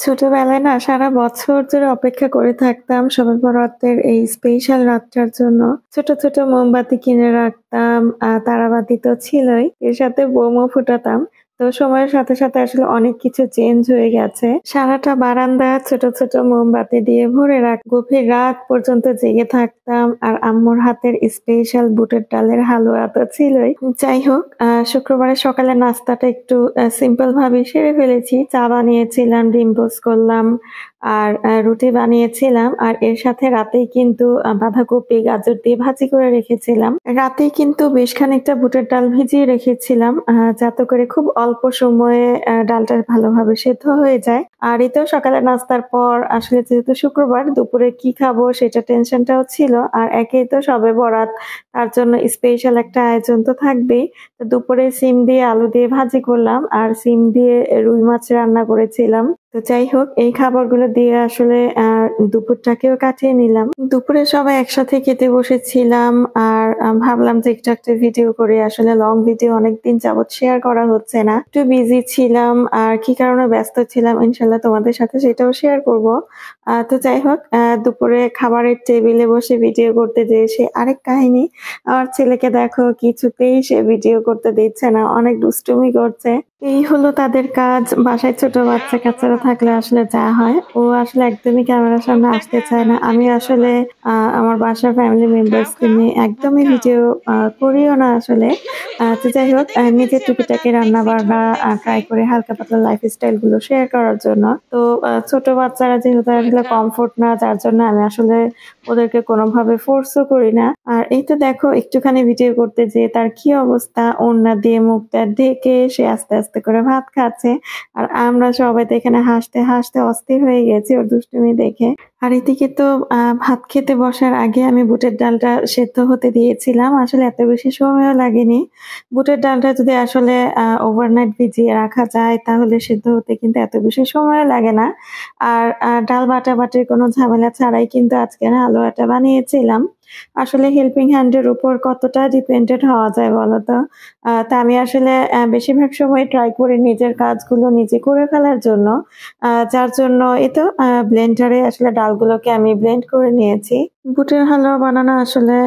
ছোটবেলায় না সারা বছর ধরে অপেক্ষা করে থাকতাম শবে বরাতের এই স্পেশাল রাতটার জন্য। ছোট, ছোট মোমবাতি কিনে রাখতাম। তারাবাতি তো ছিলই। এর সাথে বোমও ফুটাতাম। তো সময়ের সাথে, সাথে আসলে অনেক কিছু চেঞ্জ হয়ে গেছে। সারাটা বারান্দা ছোট, ছোট মোমবাতি দিয়ে ভরে গভীর রাত পর্যন্ত জেগে থাকতাম। আর আম্মুর হাতের স্পেশাল বুটের ডালের হালুয়া তো ছিলই। যাই হোক, শুক্রবারের সকালে নাস্তাটা একটু সিম্পল ভাবেই সেরে ফেলেছি। চা বানিয়েছিলাম, ডিম পোচ করলাম আর রুটি বানিয়েছিলাম। আর এর সাথে রাতেই কিন্তু বাঁধাকপি, গাজর দিয়ে ভাজি করে রেখেছিলাম। রাতেই কিন্তু বেশ খানিকটা বুটের ডাল ভিজিয়ে রেখেছিলাম যাতে করে খুব অল্প সময়ে ডালটা ভালোভাবে সেদ্ধ হয়ে যায়। আর এই তো সকালে নাস্তার পর আসলে যেহেতু শুক্রবার দুপুরে কি খাবো সেটা টেনশনটাও ছিল। আর একেই তো শবে বরাত, তার জন্য স্পেশাল একটা আয়োজন তো থাকবেই। তো দুপুরে সিম দিয়ে আলু দিয়ে ভাজি করলাম আর সিম দিয়ে রুই মাছ রান্না করেছিলাম। তো যাই হোক, এই খাবারগুলো দিয়ে আসলে দুপুরটাকেও কাটিয়ে নিলাম। দুপুরে সবাই একসাথে খেতে বসেছিলাম আর ভাবলাম যে একটু একটা ভিডিও করি। আসলে লং ভিডিও অনেকদিন যাবত শেয়ার করা হচ্ছে না। একটু বিজি ছিলাম আর কি কারণে ব্যস্ত ছিলাম ইনশাল্লাহ তোমাদের সাথে সেটাও শেয়ার করব। তো যাই হোক, দুপুরে খাবারের টেবিলে বসে ভিডিও করতে যেয়ে সে আরেক কাহিনী। আমার ছেলেকে দেখো, কিছুতেই সে ভিডিও করতে দিচ্ছে না, অনেক দুষ্টুমি করছে। এই হলো তাদের কাজ। বাসায় ছোট বাচ্চা কাচ্চারা থাকলে আসলে যা হয়, ও আসলে একদমই ক্যামেরার সামনে আসতে চায় না। আমি আসলে আমার বাসার ফ্যামিলি মেম্বার্স কে নিয়ে একদমই ভিডিও করিও না আসলে। তো যাই হোক, নিজের টুকিটাকি রান্না বান্না ট্রাই করে হালকা পাতলা লাইফস্টাইল গুলো শেয়ার করার জন্য। তো ছোট বাচ্চারা যেহেতু আসলে কমফোর্ট না, যার জন্য আমি আসলে ওদেরকে কোনোভাবে ফোর্সও করি না। আর এই তো দেখো, একটুখানি ভিডিও করতে যেয়ে তার কি অবস্থা, ওড়না দিয়ে মুখটা ঢেকে সে আস্তে আস্তে করে ভাত খাচ্ছে। আর আমরা সবাই তো এখানে হাসতে হাসতে অস্থির হয়ে গেছি ওর দুষ্টুমি দেখে। আর এদিকে তো ভাত খেতে বসার আগে আমি বুটের ডালটা সেদ্ধ হতে দিয়েছিলাম। আসলে এত বেশি সময়ও লাগেনি। বুটের ডালটা যদি আসলে ওভারনাইট ভিজিয়ে রাখা যায় তাহলে সেদ্ধ হতে কিন্তু এত বেশি সময়ও লাগে না। আর ডাল বাটাবাটির কোনো ঝামেলা ছাড়াই কিন্তু আজকে হালুয়াটা বানিয়েছিলাম। আসলে হেল্পিং হ্যান্ড এর উপর কতটা ডিপেন্ডেন্ট হওয়া যায় বলতো? তা আমি আসলে বেশিরভাগ সময় ট্রাই করি নিজের কাজগুলো নিজে করে ফেলার জন্য। যার জন্য এই তো ব্লেন্ডারে আসলে ডালগুলোকে আমি ব্লেন্ড করে নিয়েছি। বুটের হালুয়া বানানো আসলে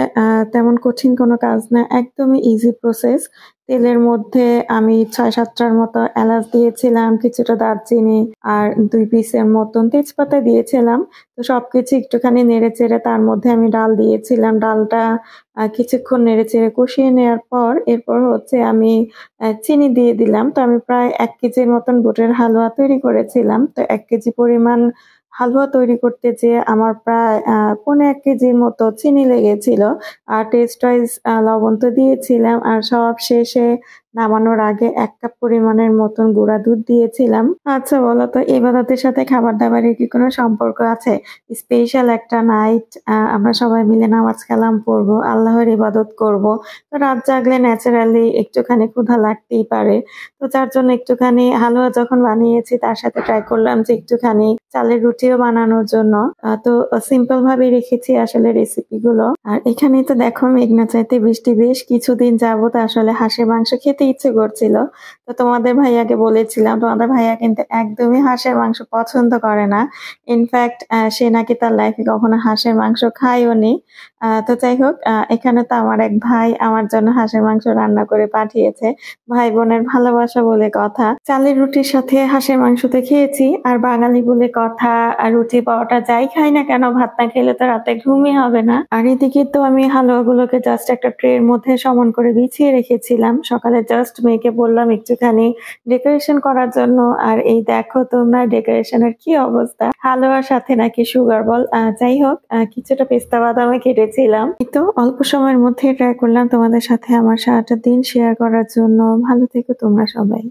তেমন কঠিন কোনো কাজ না, একদমই ইজি প্রসেস। তেলের মধ্যে আমি ৬-৭ টার মতো এলাচ দিয়েছিলাম, কিছুটা দারচিনি আর ২ পিসের মতন তেজপাতা দিয়েছিলাম। তো সবকিছু একটুখানি নেড়েচেড়ে তার মধ্যে আমি ডাল দিয়েছিলাম। ডালটা কিছুক্ষণ নেড়েচেড়ে কষিয়ে নেওয়ার পর এরপর হচ্ছে আমি চিনি দিয়ে দিলাম। তো আমি প্রায় ১ কেজির মতন বুটের হালুয়া তৈরি করেছিলাম। তো ১ কেজি পরিমাণ হালুয়া তৈরি করতে যেয়ে আমার প্রায় পৌনে ১ কেজির মতো চিনি লেগেছিল। আর টেস্ট ওয়াইজ লবণ তো দিয়েছিলাম। আর সব শেষে নামানোর আগে ১ কাপ পরিমাণের মতন গুঁড়া দুধ দিয়েছিলাম। আচ্ছা বলো তো, ইবাদতের সাথে খাবার-দাবারের কি কোনো সম্পর্ক আছে? স্পেশাল একটা নাইট, আমরা সবাই মিলে নামাজ কালাম পড়বো, আল্লাহর ইবাদত করব। তো রাত জাগলে ন্যাচারালি একটুখানি ক্ষুধা লাগতেই পারে। তো যার জন্য একটুখানি হালুয়া যখন বানিয়েছি তার সাথে ট্রাই করলাম যে একটুখানি চালের রুটিও বানানোর জন্য। তো সিম্পল ভাবেই রেখেছি আসলে রেসিপি গুলো। আর এখানেই তো দেখো, মেঘনা চাইতে বৃষ্টি। বেশ কিছুদিন যাবত আসলে হাঁসের মাংস খেতে ইচ্ছে করছিল। তো তোমাদের ভাইয়াকে বলেছিলাম, তোমাদের ভাইয়া কিন্তু একদমই হাঁসের মাংস পছন্দ করে না। ইনফ্যাক্ট সে নাকি তার লাইফে কখনো হাঁসের মাংস খায়ও নি। তো যাই হোক, এখানে তো আমার এক ভাই আমার জন্য হাঁসের মাংস রান্না করে পাঠিয়েছে। ভাই বোনের ভালোবাসা বলে কথা। চালের রুটির সাথে হাঁসের মাংস তো খেয়েছি। আর বাঙালি বলে কথা, আর রুটি পরোটা যাই খাই না কেন, ভাত না খেলে তো রাতে ঘুমই হবে না। আর এদিকে তো আমি হালুয়াগুলোকে জাস্ট একটা ট্রের মধ্যে সমান করে বিছিয়ে রেখেছিলাম। সকালে জাস্ট মেয়েকে বললাম একটুখানি ডেকোরেশন করার জন্য। আর এই দেখো তোমরা, ডেকোরেশনের কি অবস্থা! হালুয়ার সাথে নাকি সুগার বল। যাই হোক, কিছুটা পেস্তা বাদামও কেটেছিলাম। এই তো অল্প সময়ের মধ্যে ট্রাই করলাম তোমাদের সাথে আমার সারাটা দিন শেয়ার করার জন্য। ভালো থেকো তোমরা সবাই।